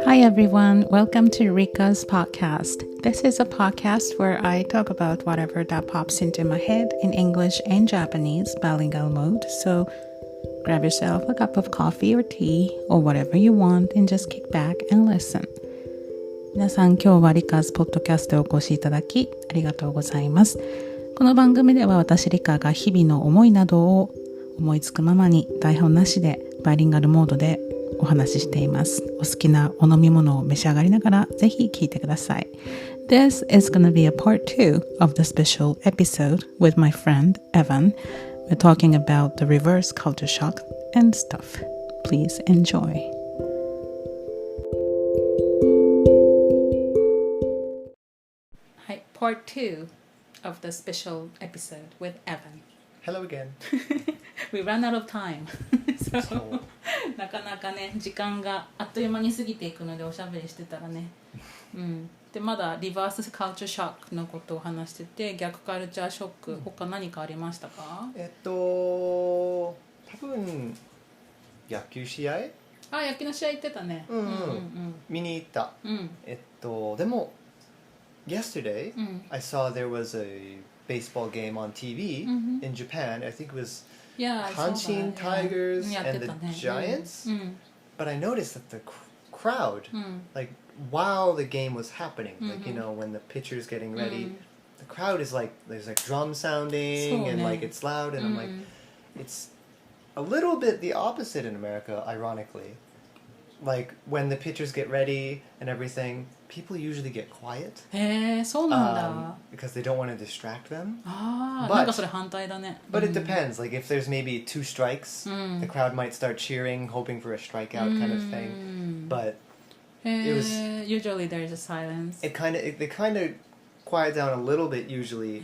Hi everyone, welcome to Rika's podcast. This is a podcast where I talk about whatever that pops into my head in English and Japanese bilingual mode. So grab yourself a cup of coffee or tea or whatever you want and just kick back and listen. 皆さん今日は Rika's podcast へお越しいただきありがとうございます。この番組では私リカが日々の思いなどを思いつくままに台本なしでバイリンガルモードでお話ししています。お好きなお飲み物を召し上がりながらぜひ聞いてください。This is going to be a part 2 of the special episode with my friend Evan. We're talking about the reverse culture shock and stuff. Please enjoy. Hi, part 2 of the special episode with Evan.Hello again. We ran out of time. so なかなかね時間があっという間に過ぎていくのでおしゃべりしてたらね、でまだリバースカルチャーショックのことを話してて逆カルチャーショック、他何かありましたか？多分野球試合？野球の試合行ってたね。見に行った。でも yesterday、I saw there was a baseball game on TV in Japan. I think it was Hanshin Tigers and the Giants. But I noticed that the crowd, like while the game was happening, like you know when the pitcher's getting ready, the crowd is like there's like drum sounding and like it's loud, and I'm like, it's a little bit the opposite in America, ironically. Like when the pitchers get ready and everything, people usually get quiet. そうなんだ。Because they don't want to distract them. なんかそれ反対だね。But it depends. Like if there's maybe 2 strikes, the crowd might start cheering, hoping for a strikeout kind of thing. But it was usually there's a silence. They kind of quiet down a little bit usually.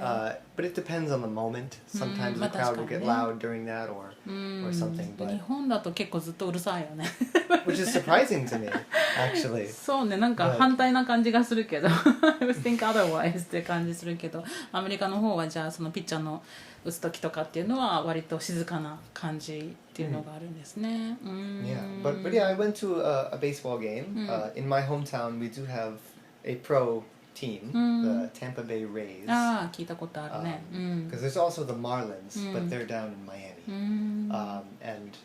But it depends on the moment. Sometimes the crowd will get loud during that or something. But 日本だと結構ずっとうるさいよね。Which is surprising to me, actually. そうね、なんか反対な感じがするけど I would think otherwise って感じするけど、アメリカの方はじゃあそのピッチャーの打つ時とかっていうのは割と静かな感じっていうのがあるんですね。Yeah, but yeah, I went to a baseball game. In my hometown, we do have a pro team, the Tampa Bay Rays. 聞いたことあるね。Because there's also the Marlins, but they're down in Miami. And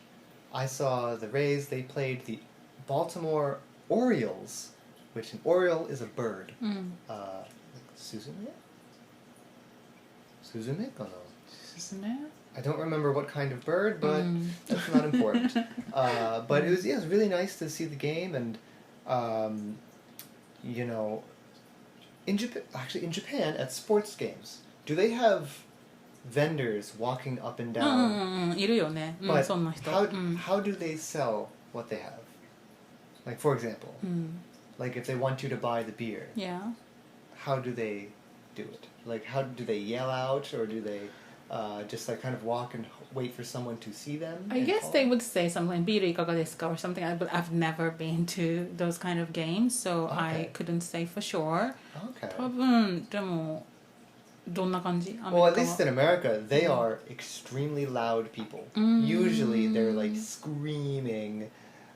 I saw the Rays, they played the Baltimore Orioles, which an Oriole is a bird. Suzume? Suzume? I don't remember what kind of bird, but that's not important. But it was really nice to see the game, and you know, in Japan at sports games, do they have vendors walking up and down? いるよね。そんな人。How do they sell what they have? Like for example, like if they want you to buy the beer, how do they do it? Like how do they yell out, or do they just like kind of walk and wait for someone to see them? I guess they would say something, ビールいかがですか or something. But I've never been to those kind of games, so I couldn't say for sure. 多分でもどんな感じ? Well, at least in America, they are extremely loud people. Usually they're like screaming,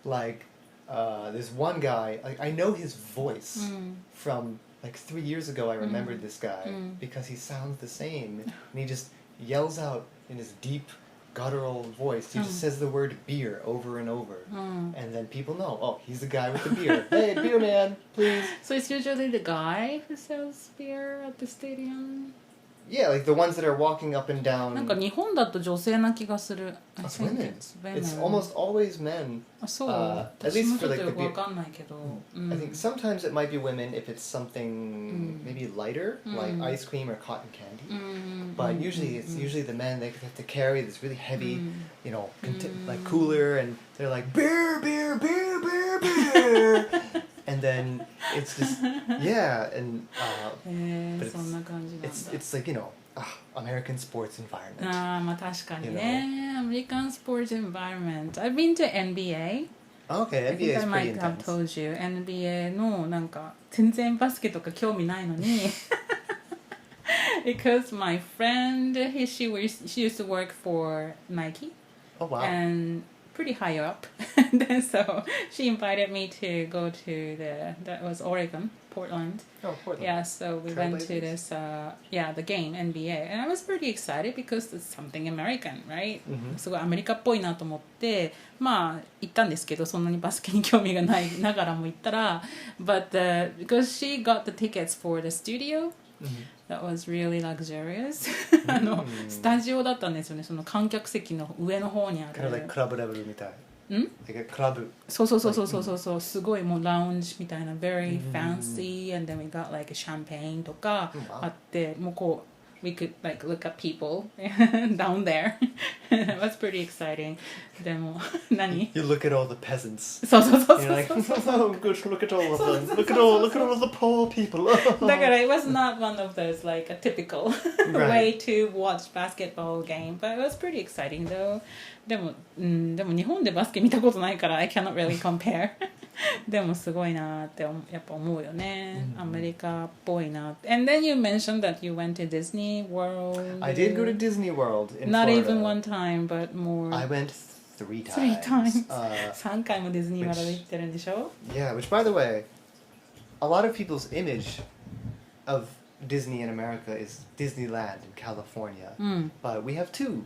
like there's one guy, like I know his voice from like 3 years ago. I remembered this guy because he sounds the same, and he just yells out in his deep guttural voice. He just says the word beer over and over, and then people know, oh, he's the guy with the beer. Hey, beer man, please. So it's usually the guy who sells beer at the stadium? Yeah, like the ones that are walking up and down. なんか日本だと女性な気がする。It's women. It's almost always men. そう。At least for like the beer. わかんないけど。I think sometimes it might be women if it's something maybe lighter, like ice cream or cotton candy. But usually it's usually the men. They have to carry this really heavy, you know, like cooler, and they're like beer, beer, beer, beer, beer. And then it's just and but it's like, you know, American sports environment. まあ確かにね。American sports environment. I've been to NBA. Okay, I NBA think is I might pretty have intense. told you. NBA のなんか全然バスケとか興味ないのにbecause my friend she used to work for Nike. Oh wow. And pretty high up. And then so she invited me to go to that was Oregon, Portland. Oh, Portland. Yeah, so we went to this, the game, NBA. And I was pretty excited because it's something American, right? すごいアメリカっぽいなと思って、まあ行ったんですけど、そんなにバスケに興味がないながらも行ったら、but because she got the tickets for the studio,、that was really luxurious. スタジオだったんですよね、その観客席の上の方にある。Kind of like クラブレベルみたい。クラブ。そう、すごいもうラウンジみたいな very fancy and then we got like a champagne とかあって、もうこうwe could like look at people down there. It was pretty exciting. でも何 You look at all the peasants. そう You're like, oh, good, look at all of them. Look at all the poor people. だから it was not one of those like a typical way to watch basketball game, but it was pretty exciting though. でも日本でバスケ見たことないから I cannot really compare. でもすごいなってやっぱ思うよね、アメリカっぽいな。And then you mentioned that you went to Disney World. I did go to Disney World in Not Florida. even one time, but more. I went 3 times. 3 times. 3回もディズニーワールド行ってるんでしょ Yeah, which by the way, a lot of people's image of Disney in America is Disneyland in California. But we have 2.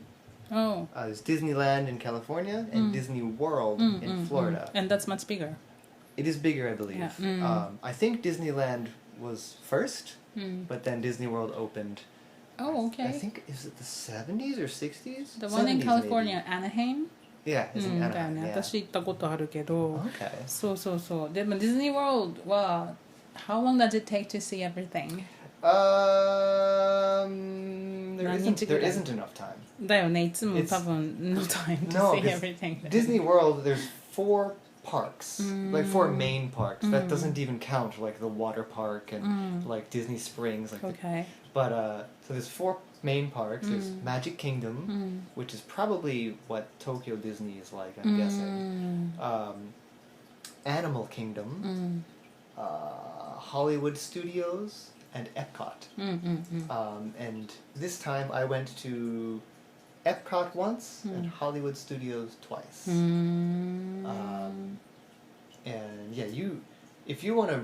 Oh. There's Disneyland in California and Disney World in Florida. And that's much bigger. It is bigger, I believe. Yeah. I think Disneyland was first, but then Disney World opened. Oh, okay. I think, is it the 70s or 60s? The one in 70s California, maybe. Anaheim? Yeah, it's in だよ Anaheim. ね、 Yeah. 私行ったことあるけど、 Okay. そうでもディズニーワールドは How long does it take to see everything? There isn't enough time. だよね、いつも多分 no time to No, see because everything. Disney World, there's 4 parks, like 4 main parks. That doesn't even count like the water park and like Disney Springs. Like Okay. But so there's 4 main parks. There's Magic Kingdom, which is probably what Tokyo Disney is like, I'm guessing. Animal Kingdom, Hollywood Studios, and Epcot. And this time I went to Epcot once and Hollywood Studios twice. And yeah, if you want to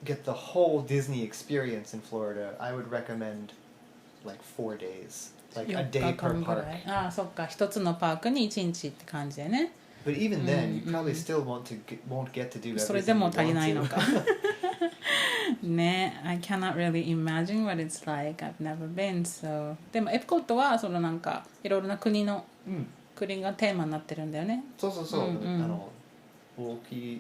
get the whole Disney experience in Florida, I would recommend like 4 days, like a day per park. ああ、そっか、一つのパークに1日って感じでね。But even then, you probably still won't get to do everything. それでも足りないのか。ね、I cannot really imagine what it's like. I've never been, so. でもエプコットはそのなんかいろいろな国の、国がテーマになってるんだよね。そう。大き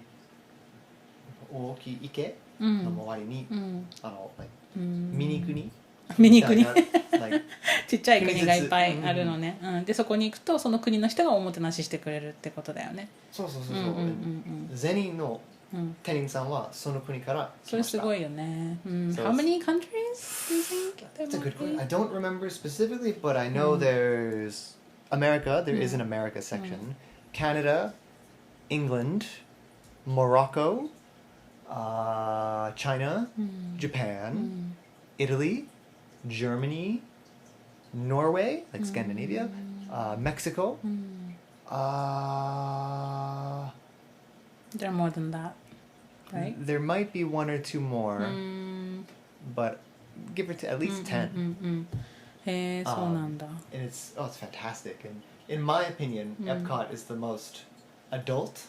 い池の周りに、ミニ国ちっちゃい国がいっぱいあるのね、でそこに行くとその国の人がおもてなししてくれるってことだよね。そう。ゼニーの店員さんはその国から来ました。それすごいよね。How many countries do you think? That's a good question. I don't remember specifically, but I know there's America. There is an America section. Canada, England, Morocco, China, Japan, Italy, Germany, Norway, like Scandinavia, Mexico. There are more than that, right? There might be 1 or 2 more, but give it to at least 10. へえ、そうなんだ。And it's fantastic. And in my opinion, Epcot is the most adult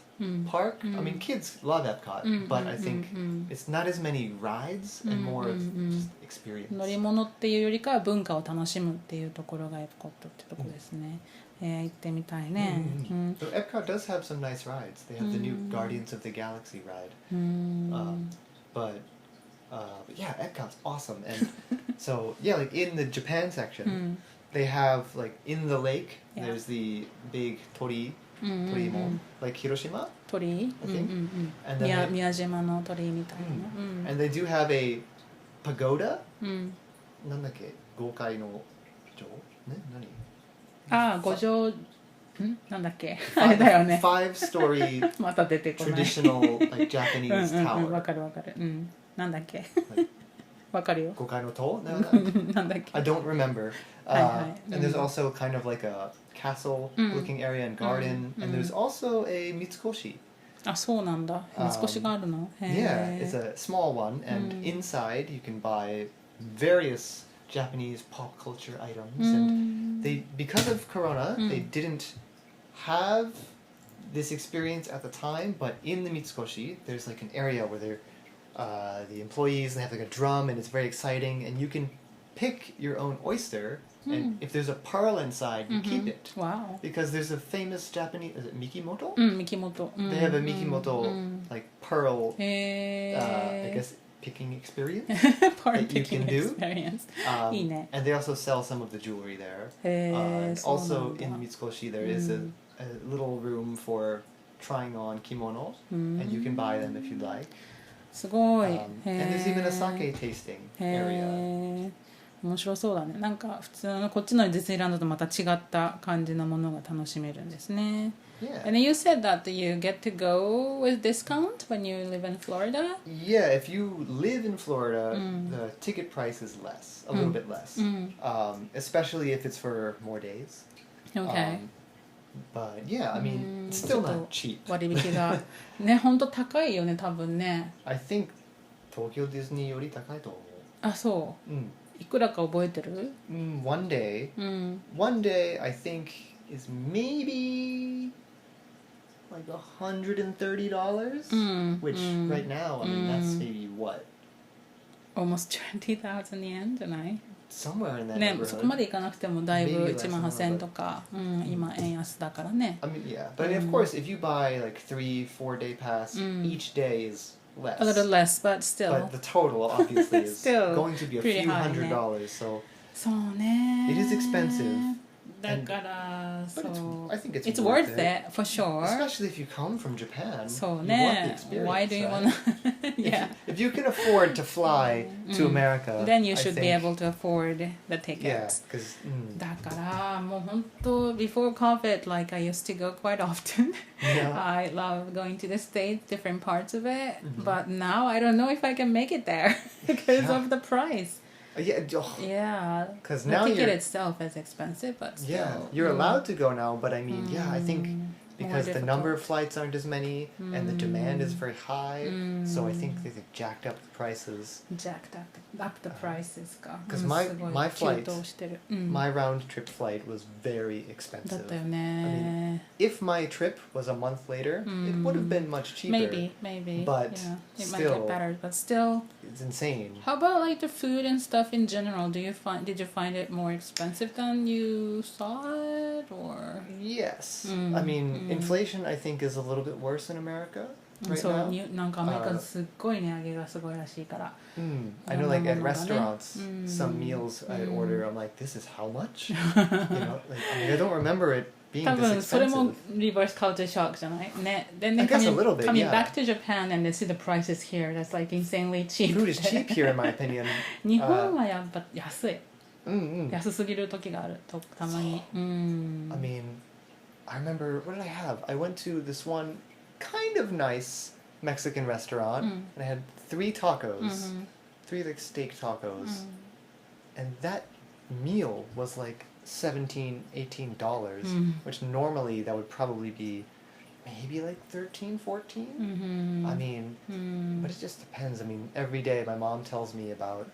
park. I mean, kids love Epcot, but I think it's not as many rides and more of just experience. 乗り物っていうよりかは文化を楽しむっていうところがエプコットってとこですね。行ってみたいね。So Epcot does have some nice rides. They have the new Guardians of the Galaxy ride. But yeah, Epcot's awesome. And so yeah, like in the Japan section, they have like in the lake. There's the big torimon, like Hiroshima. 鳥居 I think. And then 宮島の鳥居みたいな。and they do have a pagoda. なんだっけ、豪快の城ね、何？ああ、五条なんだっけあれだよね。 5-story また出てこない。 traditional like Japanese tower. わかる。なんだっけわかるよ。5階の塔なんだっけ I don't remember. はいはい、 and there's also kind of like a castle looking area and garden. And there's also a Mitsukoshi. あ、そうなんだ。三越があるの。Yeah, it's a small one. And inside you can buy various Japanese pop culture items. And they, because of Corona, they didn't have this experience at the time. But in the Mitsukoshi, there's like an area where they're the employees, and they have like a drum, and it's very exciting. And you can pick your own oyster, and if there's a pearl inside, you keep it. Wow. Because there's a famous Japanese, is it Mikimoto? Mikimoto. They have a Mikimoto like pearl, I guess, picking experience Pearl that you picking can do. experience. いいね。 And they also sell some of the jewelry there. へー、 And そうな also んだ。 in Mitsukoshi, there is a little room for trying on kimono, and you can buy them if you'd like. すごい。 And there's even a sake tasting へ area. ー、面白そうだね。なんか普通のこっちのディズニーランドとまた違った感じのものが楽しめるんですね。Yeah. And you said that you get to go with discount when you live in Florida? Yeah, if you live in Florida, the ticket price is less, a little bit less, especially if it's for more days. Okay. But yeah, I mean, it's still not cheap. 割引がね、本当高いよね、多分ね。I think 東京ディズニーより高いと思う。あ、そう。いくらか覚えてる？ One day, one day I think is maybe like $130, which right now, I mean, that's maybe what? Almost 20,000 yen じゃない？ Somewhere in that ね、 neighborhood. そこまでいかなくてもだいぶ Maybe 1万 less than 8000とか、今円安だからね。 I mean, yeah. But of course, if you buy like 3-4 day pass, each day is less. A little less, but still. But the total obviously is Still going to be a pretty few high, $100s. So そうね。 it is expensive. だから、But そう。 I think it's It's worth worth it, for sure. Especially if you come from Japan. そう You want the ね。 experience, Why do you right? wanna... Yeah. If you can afford to fly to America, Then you I should think, be able to afford the Yeah, tickets. because だからもう本当 before COVID, like I used to go quite often. yeah. I love going to the States, different parts of it. But now I don't know if I can make it there because Yeah. of the price. Yeah, Yeah. because The now ticket you're itself is expensive, but still. yeah you're allowed to go now. But I mean, yeah, I think because the difficult. number of flights aren't as many and the demand is very high, so I think they've jacked up the prices. Jacked up the prices か。 Because うん my すごい my 急 flight, 騰してる。my round trip flight was very だ expensive. ったよね。 If my trip was a month later, it would have been much cheaper. Maybe. But yeah. It might still- get better, but still. It's insane. How about like the food and stuff in general? Did you find it more expensive than you thought, or? Yes. I mean, inflation I think is a little bit worse in America right そう now. になんかアメリカすっごい値上げがすごいらしいから。 I know, like at いろんなものがね。 restaurants, some meals I order, I'm like, this is how much? You know, like, I mean, I don't remember it being 多 this 分それも expensive. reverse culture shock じゃないね。Then I they guess a little bit, coming yeah. back to Japan and they see the prices here. That's like insanely cheap. Food is cheap here, in my opinion. 日本はやっぱ安い。 Mm-mm. 安すぎる時があるとたまに。I mean, I remember, what did I have? I went to this one kind of nice Mexican restaurant, and I had 3 tacos, 3 like steak tacos, and that meal was like $17-18, which normally that would probably be maybe like 13-14. I mean, but it just depends. I mean, every day my mom tells me about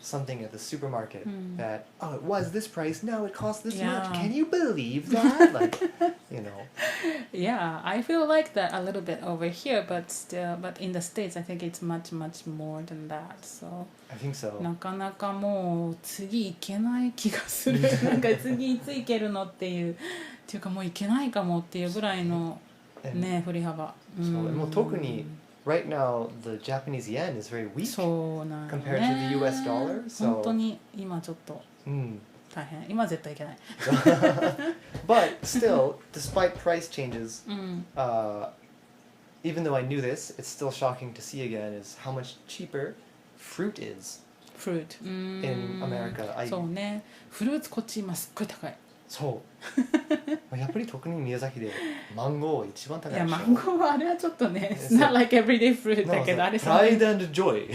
something at the supermarket that, oh, it was this price, now it costs this Yeah. much. Can you believe that? Like, you know. Yeah, I feel like that a little bit over here, but in the States, I think it's much more than that. So I think so. なかなかもう次行けない気がする。なんか次いつ行けるのっていうかもう行けないかもっていうぐらいのね振り幅。そうもう特にright now the Japanese yen is very weak そうなんよね compared to the US dollar. So 本当に今ちょっと大変。今は絶対行けない。But still, despite price changes, even though I knew this, it's still shocking to see again is how much cheaper fruit is Fruit in America. そうね。フルーツこっち今すっごい高い。そうやっぱり特に宮崎でマンゴー一番高いでしょ。いやマンゴーはあれはちょっとね It's not like everyday fruit だけど、あれPride and joy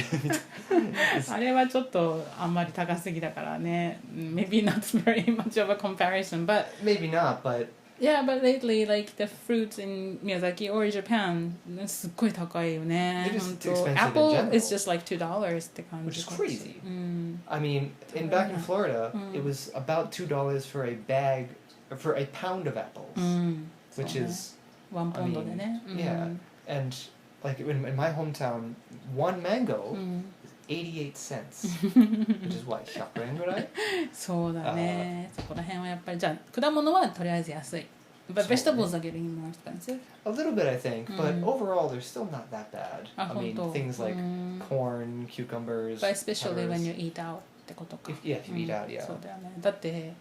あれはちょっとあんまり高すぎだからね Maybe not very much of a comparison but Maybe not, but Yeah, but lately, like the fruits in Miyazaki or Japan, すっごい高いよね。They're just expensive in Apple general. is just like $2 って感じ。Which is crazy. うん。I mean, back in Florida, it was about $2 for a pound of apples, うん。which is 1ポンドでね。yeah, and like in my hometown, one mango is 88 cents, which is what, 100円ぐらい？そうだね。そこら辺はやっぱりじゃあ果物はとりあえず安い。But vegetables are getting more expensive. A little bit, I think, but overall, they're still not that bad. I mean, things like corn, cucumbers, But especially peppers. when you eat out ってことか。If you eat out, yeah. そうだよね。だって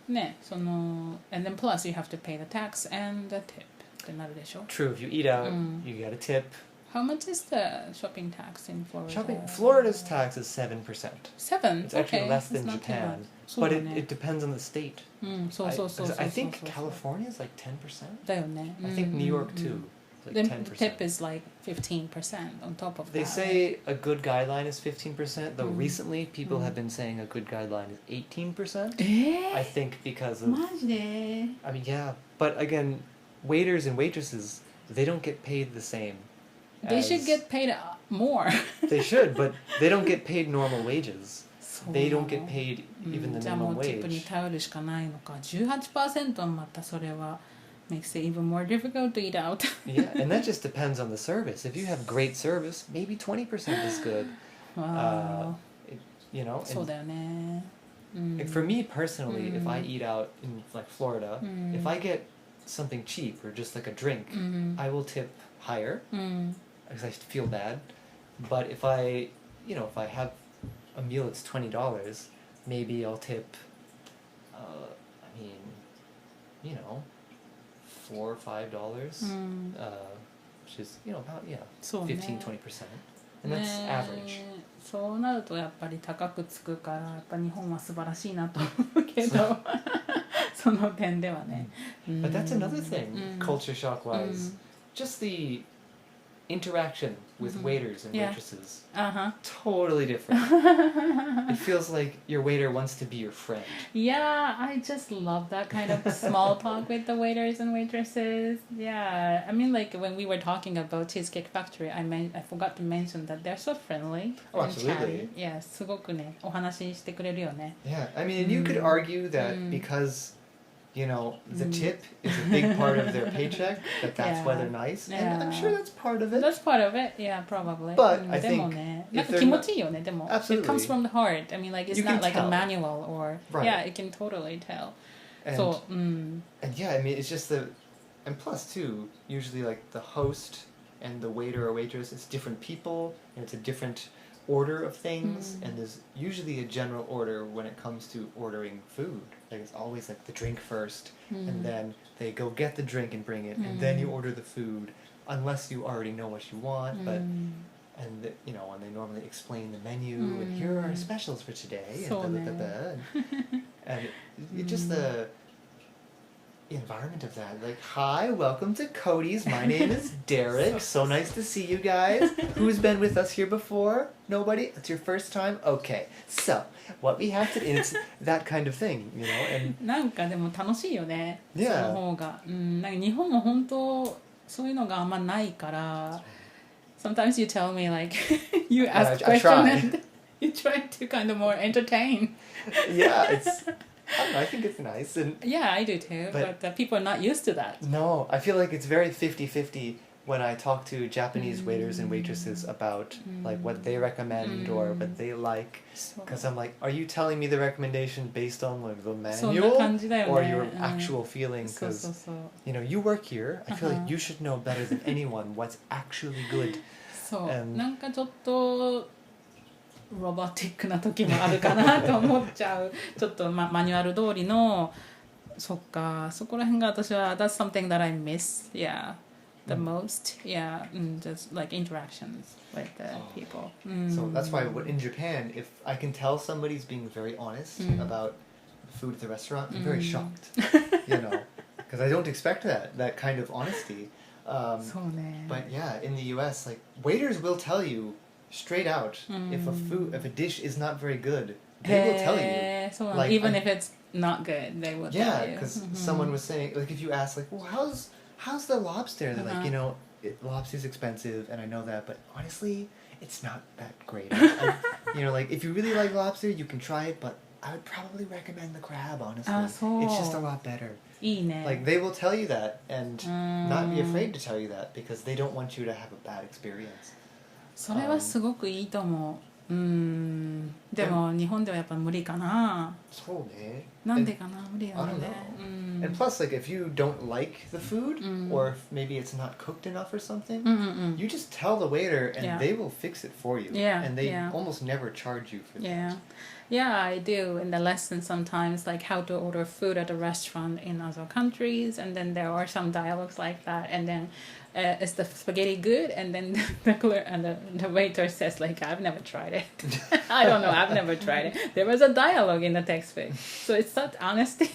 ね、その and then plus you have to pay the tax and the tip ってなるでしょ。True, if you eat out, you get a tip. How much is the shopping tax in Florida? Florida's tax is 7%. 7? It's actually okay. less than It's not too Japan, bad. but そうだね。it depends on the state. そうそうそうそうそう。I think California is like 10%. だよね。I think New York too. Like The 10%. tip is like 15% on top of They that. say a good guideline is 15%, though recently people have been saying a good guideline is 18%. I think because of マジで I mean, yeah, but again, waiters and waitresses, they don't get paid the same. They should get paid more. They should, but they don't get paid normal wages. They don't get paid even the じゃあも minimum うチップに wage. 頼るしかないのか。18% はまたそれは makes it even more difficult to eat out. Yeah, and that just depends on the service. If you have great service, maybe 20% is good. わ You know, そう and だよね。like for me personally, if I eat out in like Florida, if I get something cheap or just like a drink, I will tip higher because I feel bad. But if I have a meal that's $20, maybe I'll tip, I mean, you know, $4 or $5, which is, about, yeah, そうね。 15-20%. And that's average. そうなるとやっぱり高くつくからやっぱ日本は素晴らしいなと思うけどその点ではね。But that's another thing, culture shock wise. Just the interaction with waiters and waitresses. Totally different. It feels like your waiter wants to be your friend. Yeah, I just love that kind of small talk with the waiters and waitresses. Yeah, I mean, like when we were talking about Cheesecake Factory, I forgot to mention that they're so friendly. Oh, and absolutely. chatty. Yeah, すごくね、お話ししてくれるよね。Yeah, I mean, you could argue that because, the tip is a big part of their paycheck, that's why they're nice. And I'm sure that's part of it. That's part of it, yeah, probably. But I でも think ね、 if なんか they're 気持ちいいよね、でも。Absolutely. It comes from the heart. I mean, like, it's You not can like a tell. manual or... Right. Yeah, you can totally tell. And, そう、and yeah, I mean, it's just and plus too, usually like the host and the waiter or waitress, it's different people, and it's a different order of things, and there's usually a general order when it comes to ordering food. Like it's always like the drink first, and then they go get the drink and bring it, and then you order the food, unless you already know what you want, but and when they normally explain the menu and here are our specials for today, and blah, blah, blah, blah, and it just the environment of that, like, hi, welcome to Cody's, my name is Derek, so nice to see you guys. Who's been with us here before? Nobody? It's your first time? Okay, so what we have to, it's that kind of thing, and なんかでも楽しいよね、 Yeah. その方が、なんか日本も本当そういうのがあんまないから Sometimes you tell me like you ask I questions try. and you try to kind of more entertain. yeah, I don't know, I think it's nice, and Yeah, I do too, but people are not used to that. no, I feel like it's very 50-50 when I talk to Japanese waiters and waitresses about like what they recommend or what they like, because I'm like, are you telling me the recommendation based on like the そんな感 manual じだよね。 or your actual feeling? そうそう Because そう。 you work here, I feel like you should know better than anyone what's actually good. そう、 And- なんかちょっとロボティックな時もあるかなと思っちゃうちょっと、マニュアル通りのそっかそこら辺が私は That's something that I miss yeah the most yeah just like interactions with the people So that's why in Japan, if I can tell somebody's being very honest about food at the restaurant, I'm very shocked, because I don't expect that kind of honesty. But yeah, in the US, like waiters will tell you straight out if a dish is not very good. They will tell you, like, even if it's not good, they will tell you. Yeah, because someone was saying, like, if you ask, like, well, how's the lobster? They're like, lobster's expensive, and I know that, but honestly, it's not that great. Like, if you really like lobster, you can try it, but I would probably recommend the crab, honestly. It's just a lot better. Like, they will tell you that, and not be afraid to tell you that, because they don't want you to have a bad experience. それはすごくいいと思う。でも日本ではやっぱ無理かな。そうね。なんでかな、無理やね。And plus, like, if you don't like the food, or if maybe it's not cooked enough or something, you just tell the waiter, and they will fix it for you. And they almost never charge you for that. Yeah, I do in the lesson sometimes, like how to order food at a restaurant in other countries, and then there are some dialogues like that, and then is the spaghetti good? And then the waiter says, like, I've never tried it. I don't know, I've never tried it. There was a dialogue in the textbook, so it's such honesty.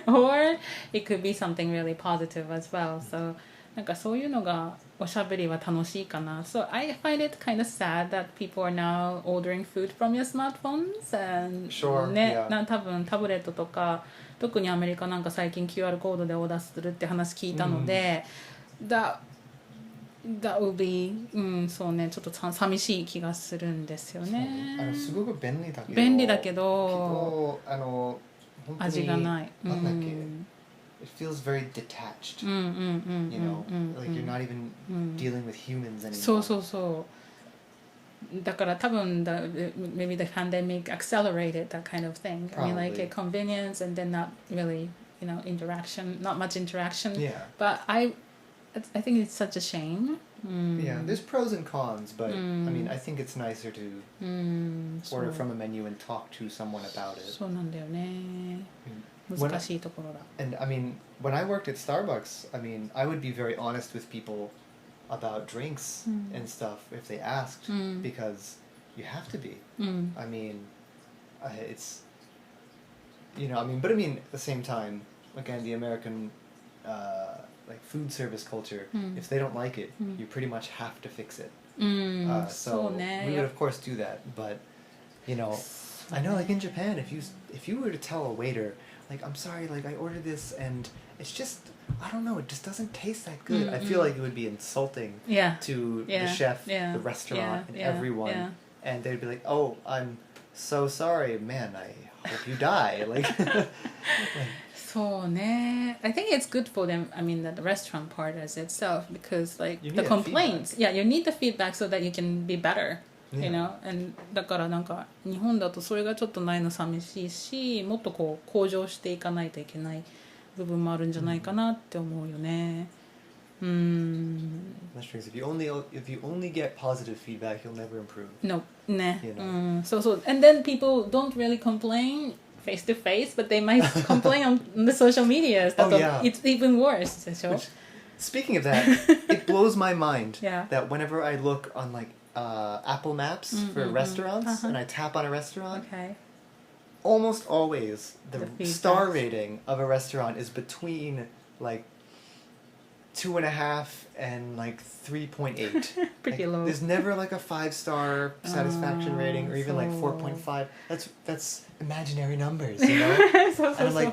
Or it could be something really positive as well. So なんかそういうのがおしゃべりは楽しいかな。So I find it kind of sad that people are now ordering food from your smartphones. And ね、多分タブレットとか、特にアメリカなんか最近 QR コードでオーダーするって話聞いたので、that would be そうね、ちょっと寂しい気がするんですよね。すごく便利だけど。便利だけど、味がない。なんだっけ。It feels very detached, like you're not even dealing with humans anymore. そう。だから多分maybe the pandemic accelerated that kind of thing. I mean, like a convenience and then not really, interaction, not much interaction. But I think it's such a shame. Yeah, there's pros and cons, but I mean, I think it's nicer to order from a menu and talk to someone about it. そうなんだよね。難しいところだ。And I mean, when I worked at Starbucks, I mean, I would be very honest with people about drinks and stuff if they asked, because you have to be. I mean, it's, but I mean, at the same time, again, the American, like food service culture, if they don't like it, you pretty much have to fix it. So we would of course do that, but, I know, like in Japan, if you were to tell a waiter, like, I'm sorry, like, I ordered this and it's just, I don't know, it just doesn't taste that good. I feel like it would be insulting to the chef, the restaurant, and everyone. And they'd be like, oh, I'm so sorry, man, I hope you die. Like,そうね. I think it's good for them, I mean, the restaurant part as itself, because, like, the complaints, you need the feedback so that you can be better. And だからなんか日本だとそれがちょっとないの寂しいし、もっとこう向上していかないといけない部分もあるんじゃないかなって思うよね。That's true. If you only get positive feedback, you'll never improve. No, ね。そう。And then people don't really complain face to face, but they might complain on the social media. It's even worse. でしょ? Speaking of that, it blows my mind that whenever I look on like Apple Maps for restaurants and I tap on a restaurant, almost always the star rating of a restaurant is between like 2.5 and like 3.8. Pretty low. There's never like a 5-star satisfaction rating or even like 4.5. That's imaginary numbers, and I'm like,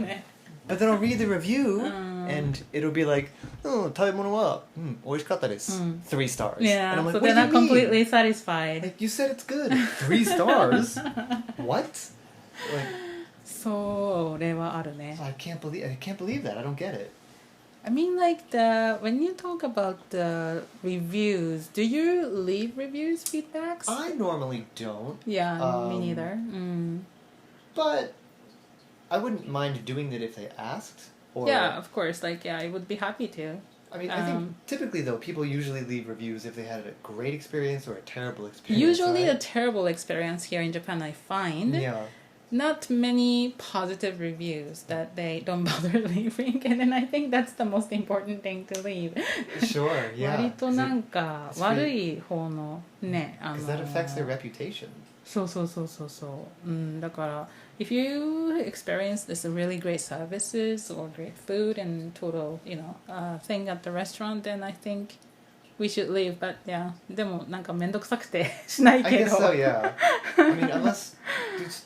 but then I'll read the review and it'll be like, 食べ物は美味しかったです 3 stars. Yeah, and I'm like, so what they're do you not completely satisfied. Like, you said it's good. 3 stars? What? Like, それはあるね。I can't believe that. I don't get it. I mean, like when you talk about the reviews, do you leave reviews, feedbacks? I normally don't. Yeah, me neither. But I wouldn't mind doing it if they asked. Or, yeah, of course. Like, I would be happy to. I mean, I think typically, though, people usually leave reviews if they had a great experience or a terrible experience. Usually right? a terrible experience here in Japan, I find. Yeah. Not many positive reviews that they don't bother leaving. And then I think that's the most important thing to leave. Sure, yeah. 割となんか悪い方のね、Because that affects their reputation. そうそうそうそうそう、うん、だから if you experience this really great services or great food and total thing at the restaurant, then I think we should leave. But yeah, でもなんかめんどくさくてしないけど I guess so, yeah. I mean, unless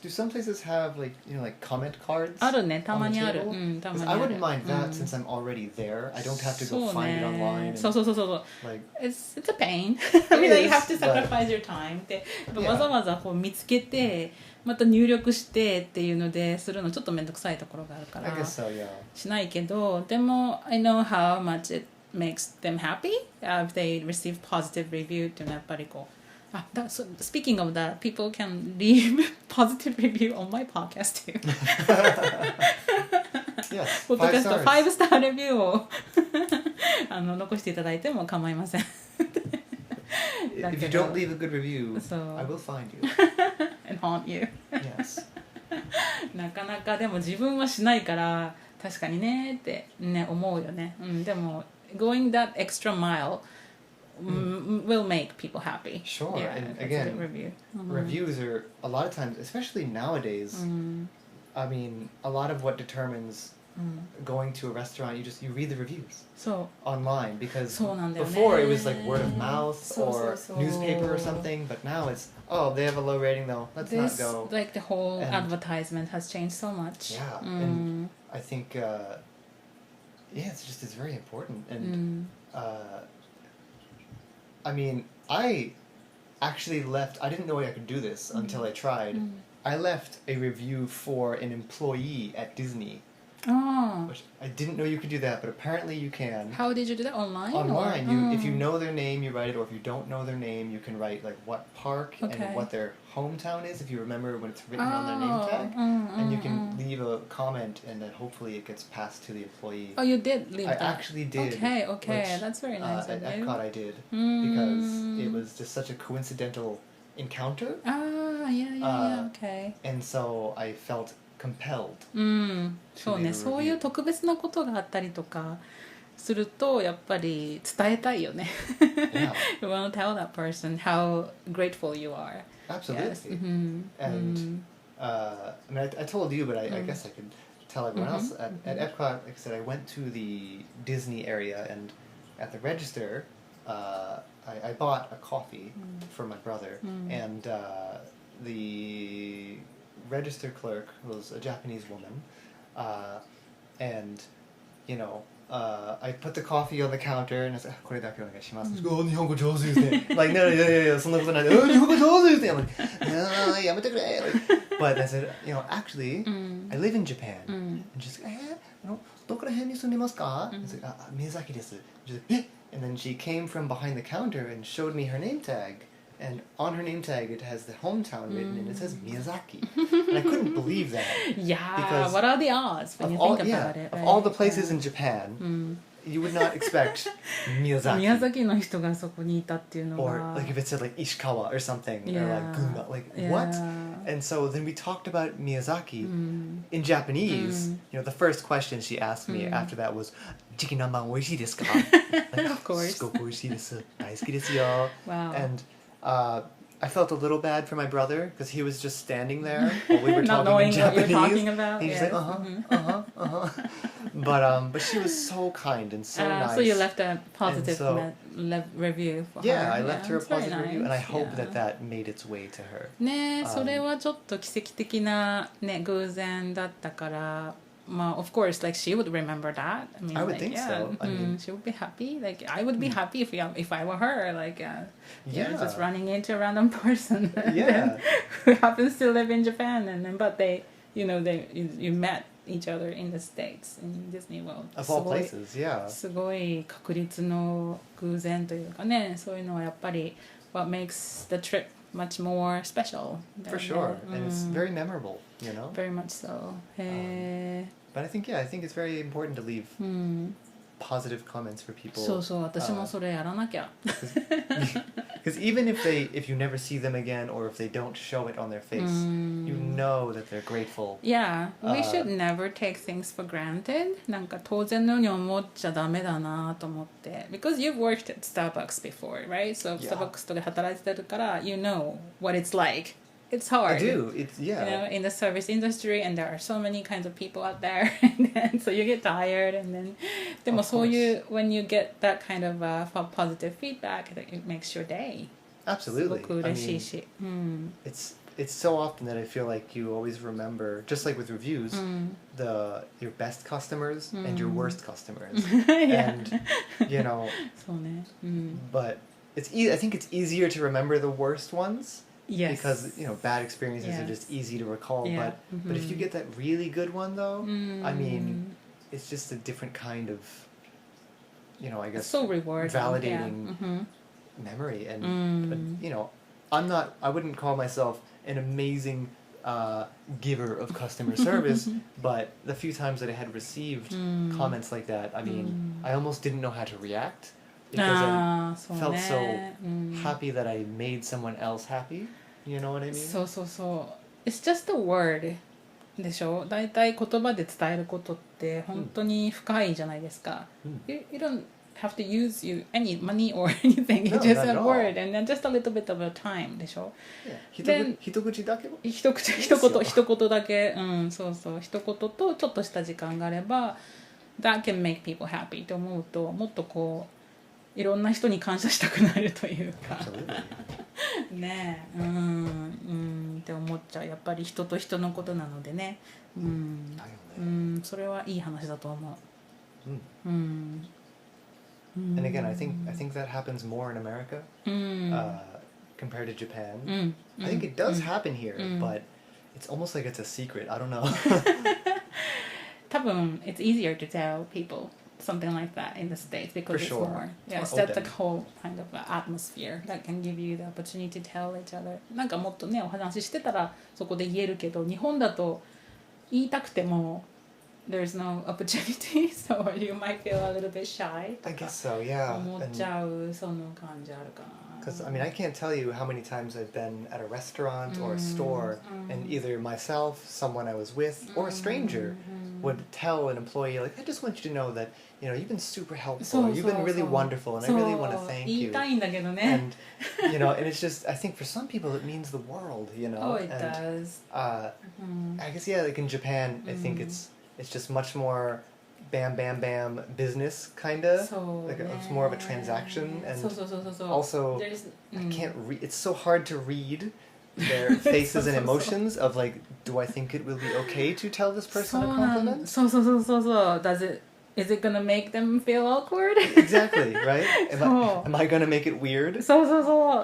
do some places have like comment cards? あるね、たまにある、うん、たまにある。 I wouldn't mind that since I'm already there. I don't have to go find it online. そうそうそうそう。Like, it's a pain. I mean, you have to sacrifice your time. で、わざわざこう見つけて、また入力してっていうのでするのちょっとめんどくさいところがあるから。I guess so, yeah. しないけど、でも I know how much it makes them happy if they receive positive review っていうのはやっぱりこう。So speaking of that, people can leave positive review on my podcast too. Yes, ポッドキャスト5スターレビューを残していただいても構いません。If you don't leave a good review, I will find you and haunt you. Yes. なかなかでも自分はしないから確かにねってね思うよね。うん、でも going that extra mile.will make people happy. Sure, yeah, and again, reviews are a lot of times, especially nowadays. I mean, a lot of what determines going to a restaurant, you read the reviews online because before it was like word of mouth or newspaper or something, but now it's they have a low rating though. Let's not go. Like the whole advertisement has changed so much. Yeah, and I think it's very important and. I mean, I actually left. I didn't know I could do this until I tried. I left a review for an employee at Disney. Which I didn't know you could do that, but apparently you can. How did you do that? Online? Online. If you know their name, you write it, or if you don't know their name, you can write like what park and what their hometown is, if you remember when it's written on their name tag. And you can leave a comment, and then hopefully it gets passed to the employee. Oh, you did leave that? I actually did. Okay, which, that's very nice. At Epcot I did, because it was just such a coincidental encounter. Yeah, okay. And so I felt compelled. そうね、そういう特別なことがあったりとかするとやっぱり伝えたいよね。You want to tell that person how grateful you are. Absolutely. Yes. And I mean, I told you, but I guess I could tell everyone else. At Epcot, like I said, I went to the Disney area, and at the register, I bought a coffee for my brother, and the register clerk was a Japanese woman, and I put the coffee on the counter and I said, これだけお願いします。日本語上手ですね。Like, no, そんなことない。日本語上手ですね。I'm like, やめてくれ。But I said, actually, I live in Japan. And she's like, どこら辺に住んでますか? I was like, 宮崎です。She's like, and then she came from behind the counter and showed me her name tag. And on her name tag, it has the hometown written, and it says Miyazaki. And I couldn't believe that. Yeah, what are the odds when you think about it? Of all the places in Japan, you would not expect Miyazaki. 宮崎の人がそこにいたっていうのは Or like if it said like Ishikawa or something, or like Gunma, like what? And so then we talked about Miyazaki in Japanese. The first question she asked me after that was, チキン南蛮美味しいですか? Like, of course. すごく美味しいです。大好きですよ. Wow. And I felt a little bad for my brother because he was just standing there while we were Not talking knowing in Japanese. what you're talking about. He's just like, But she was so kind and so nice. So you left a positive review for her. Yeah, I left her a positive review, and I hope Yeah. that made its way to her. ね、それはちょっと奇跡的なね偶然だったから。of course, like she would remember that. I mean, I would think so. I mean, she would be happy. Like I would be happy if I were her. Like, just running into a random person who happens to live in Japan, and then but you met each other in the States in Disney World. Of all places, yeah. すごい確率の偶然というかね、そういうのはやっぱり what makes the trip much more special. For sure, and it's very memorable, Very much so. But I think it's very important to leave positive comments for people. そうそう、私もそれやらなきゃ。Because even if you never see them again, or if they don't show it on their face, you know that they're grateful. Yeah, we should never take things for granted. なんか当然のように思っちゃダメだなと思って。Because you've worked at Starbucks before, right? So Starbucks とかで働いてるから、you know what it's like. it's hard. I do. It's in the service industry, and there are so many kinds of people out there, and then, so you get tired, and then でもそういう when you get that kind of positive feedback, it makes your day. Absolutely. すごく嬉しいし。It's so often that I feel like you always remember, just like with reviews, your best customers and your worst customers. And,そうね。but I think it's easier to remember the worst ones. Yes. Because, bad experiences are just easy to recall. But if you get that really good one, though, I mean, it's just a different kind of, I guess, so rewarding, validating memory. And, I wouldn't call myself an amazing giver of customer service, but the few times that I had received comments like that, I mean, I almost didn't know how to react. Because I felt so happy that I made someone else happy. You know what I mean? そうそうそう。It's just a word でしょ。だいたい言葉で伝えることって本当に深いじゃないですか。You don't have to use any money or anything. It's just a word and then just a little bit of a time でしょ。一口だけ一言だけ。そうそう。一言とちょっとした時間があれば that can make people happy と思うともっとこういろんな人に感謝したくなるというかねえって思っちゃう。やっぱり人と人のことなのでねそれはいい話だと思う。And again, I think that happens more in America compared to Japan. I think it does happen here, but it's almost like it's a secret. I don't know. 多分 it's easier to tell people.Something like that in the States because it's more. Yes, that's the whole kind of atmosphere that can give you the opportunity to tell each other. なんかもっとねお話ししてたらそこで言えるけど日本だと言いたくても there's no opportunity, so you might feel a little bit shy. I guess so, yeah. 思っちゃうその感じあるかな。Because I mean, I can't tell you how many times I've been at a restaurant or a store, and either myself, someone I was with, or a stranger would tell an employee, like, I just want you to know that, you've been super helpful, you've been really wonderful, and I really want to thank you. 言いたいんだけどね。And, and it's just, I think for some people it means the world, Oh, it does. I guess, yeah, like in Japan, I think it's just much more bam, bam, bam business, kind of. Like it's more of a transaction. And also, I can't read, it's so hard to read their faces and emotions of like, do I think it will be okay to tell this person a compliment? So. Is it gonna make them feel awkward? Exactly, right? Am I gonna make it weird? そう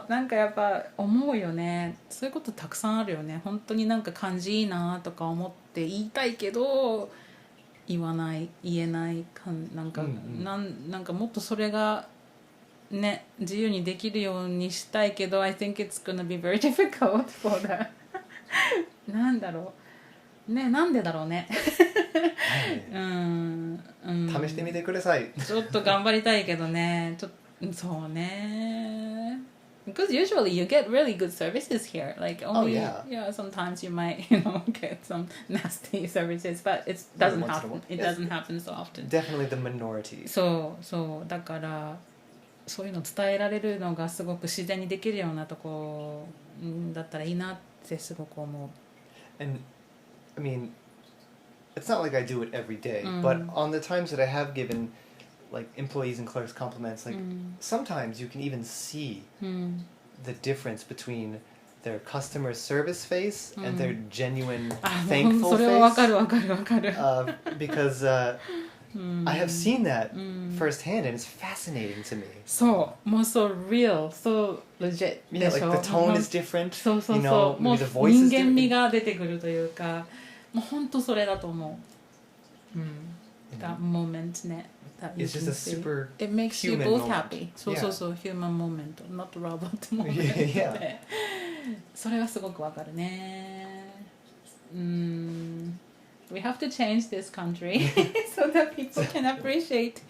なんかやっぱ思うよね。そういうことたくさんあるよね。本当になんか感じいいなとか思って言いたいけど言えないなんかもっとそれがね自由にできるようにしたいけど I think it's gonna be very difficult for the なんだろうねなんでだろうね試してみてください。ちょっと頑張りたいけどねそうね because usually you get really good services here like only sometimes you might get some nasty services but it doesn't happen so often. Definitely the minority. そうだからそういうの伝えられるのがすごく自然にできるようなとこだったらいいなってすごく思う。 And I mean it's not like I do it every day, but on the times that I have given like employees and clerks compliments, like sometimes you can even see the difference between their customer service face and their genuine thankful それはわかる because I have seen that firsthand and it's fascinating to me. そうもうso real so legit でしょ like the tone is different. そう もう the voice is 人間味 different. が出てくるというかもう本当それだと思う。That moment ね。It's just a super It makes you human both moment. happy. そう human moment, not robot moment. Yeah. それはすごくわかるね。We have to change this country so that people can appreciate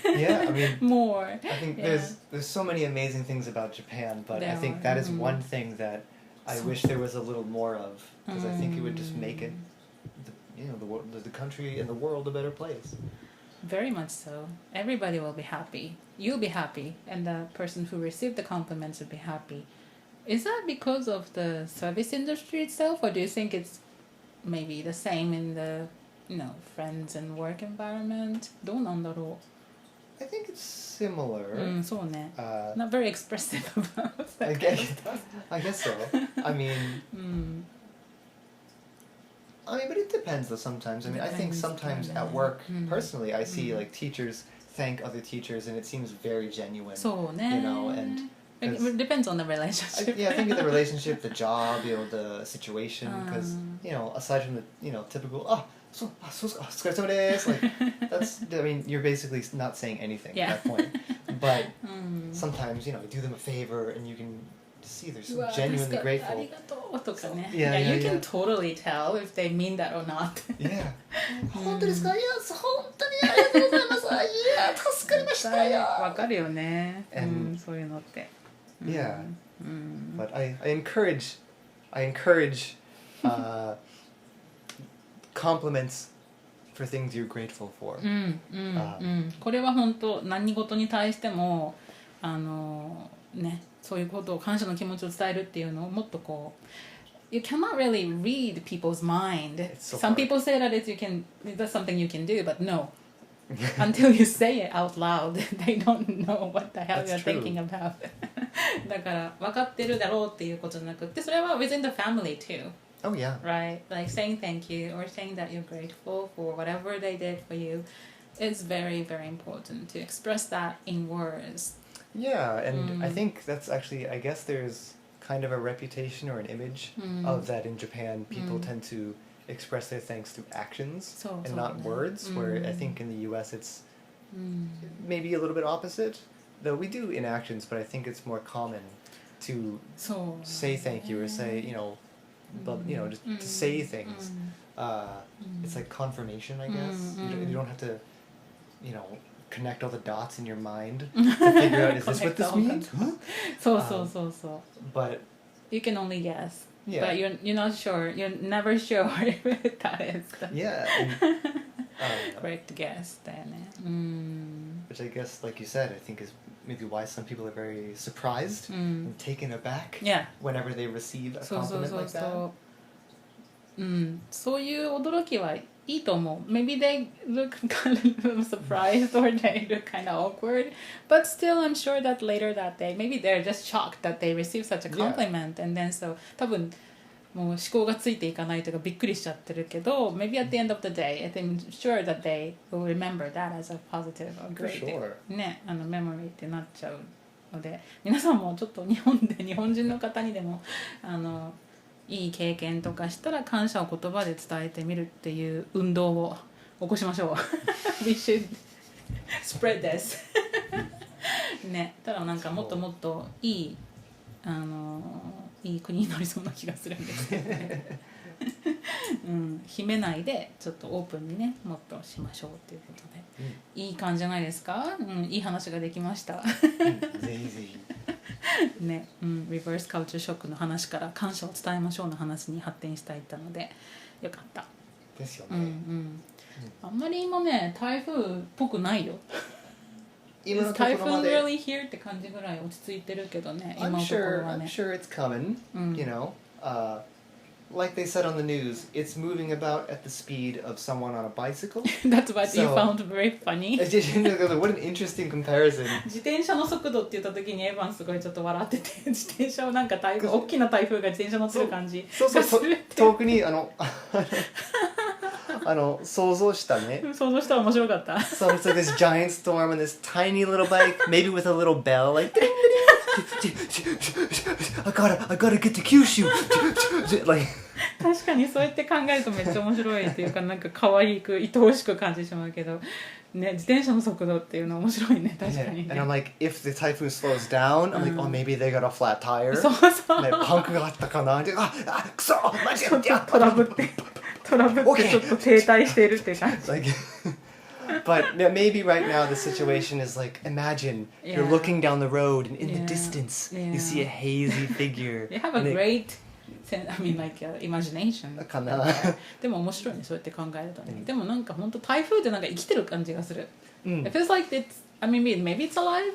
Yeah, I mean, more. I think there's so many amazing things about Japan, but I think that is one thing that I wish there was a little more of, because I think it would just make it, the country and the world a better place. Very much so. Everybody will be happy. You'll be happy, and the person who received the compliments will be happy. Is that because of the service industry itself, or do you think it's maybe the same in the, friends and work environment? どうなんだろう? I think it's similar. そうね。Not very expressive about I guess so. I mean, but it depends though sometimes. I mean, I think sometimes at work, personally, I see like teachers thank other teachers and it seems very genuine. そうね。And it depends on the relationship. I think the relationship, the job, the situation, because, aside from the, typical, お疲れ様です like, that's, I mean, you're basically not saying anything at that point. But sometimes, you do them a favor and you can see they're so genuinely grateful. ありがとうとかね。Yeah, you can totally tell if they mean that or not. Yeah. 本当ですか? Yes, 本当にありがとうございます。いや、助かりましたよ。わかるよね。そういうのって。Yeah. But I encourage compliments for things you're grateful for. これは本当何事に対してもそういうことを感謝の気持ちを伝えるっていうのをもっとこう You cannot really read people's mind. Some people say that that's something you can do, but no. Until you say it out loud, they don't know what the hell you're thinking about. だから分かってるだろうっていうことじゃなくて、それは within the family too. Oh yeah. Right? Like saying thank you or saying that you're grateful for whatever they did for you is very, very important to express that in words. Yeah, and I think that's actually, I guess there's kind of a reputation or an image of that in Japan. People tend to express their thanks through actions and not words, where I think in the US it's maybe a little bit opposite. Though we do in actions, but I think it's more common to say thank you or say, just to say things. It's like confirmation, I guess. You don't have to, connect all the dots in your mind to figure out, is this what this means? So. But you can only guess. Yeah. But you're not sure. You're never sure if that is the correct guess. だよね。Which I guess, like you said, I think is maybe why some people are very surprised and taken aback whenever they receive a compliment like that. そういう驚きはいいと思う。Maybe they look kind of surprised or they look kind of awkward, but still I'm sure that later that day, maybe they're just shocked that they received such a compliment, and then so 多分もう思考がついていかないというかびっくりしちゃってるけど maybe at the end of the day I'm sure that they will remember that as a positive or great ね、memory ってなっちゃうので皆さんもちょっと日本人の方にでもいい経験とかしたら感謝を言葉で伝えてみるっていう運動を起こしましょうWe should spread this ね、ただなんかもっともっといいいい国になりそうな気がするんですけどね秘めないでちょっとオープンにねもっとしましょうということで、いい感じじゃないですか、いい話ができましたぜひぜひね、リバースカルチャーショックの話から感謝を伝えましょうの話に発展していったのでよかったですよね、あんまり今ね台風っぽくないよ今のところまで Typhoon really here って感じぐらい落ち着いてるけどね今のところはね I'm sure it's coming, like they said on the news, it's moving about at the speed of someone on a bicycle. That's what you found very funny. What an interesting comparison. 自転車の速度って言った時にエヴァンすごいちょっと笑ってて自転車をなんか大きな台風が自転車乗ってる感じそう遠くに想像したね想像したら面白かった So it's like this giant storm and this tiny little bike, maybe with a little bell, like I gotta get to Kyushu like 確かにそうやって考えるとめっちゃ面白いっていうかなんか可愛く愛おしく感じてしまうけどね、自転車の速度っていうのは面白いね確かにね And I'm like, if the typhoon slows down, I'm like, oh maybe they got a flat tire そうパンクがあったかなくそマジでトラブってちょっと停滞しているって感じBut maybe right now the situation is like, imagine you're looking down the road and in the distance you see a hazy figure. You have a great, imagination. かなでも面白いね、そうやって考えるとね。でもなんか本当台風ってなんか生きてる感じがする。It feels like it's, maybe it's alive,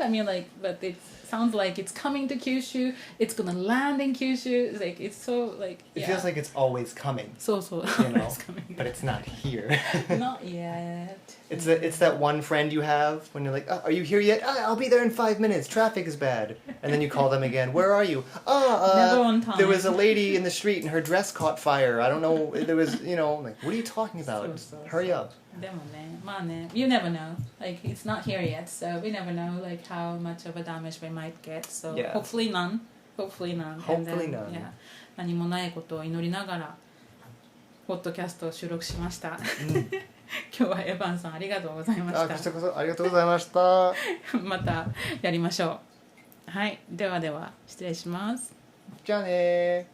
but it sounds like it's coming to Kyushu, it's gonna land in Kyushu. It's like it's so like It feels like it's always coming. そうそう。You know, It's coming. but it's not here. Not yet. It's that one friend you have when you're like, are you here yet? I'll be there in 5 minutes. Traffic is bad. And then you call them again. Where are you? Never on time. There was a lady in the street and her dress caught fire. I don't know. There was, like, what are you talking about? Hurry up. でもね、まあね、you never know. Like it's not here yet, so we never know like how much of a damage we might get. So Yeah. hopefully none. Hopefully none. Hopefully And then, none. Yeah. 何もないことを祈りながらポッドキャストを収録しました。今日はエヴァンさんありがとうございました。こちらこそありがとうございました。またやりましょう。はい、ではでは失礼します。じゃあね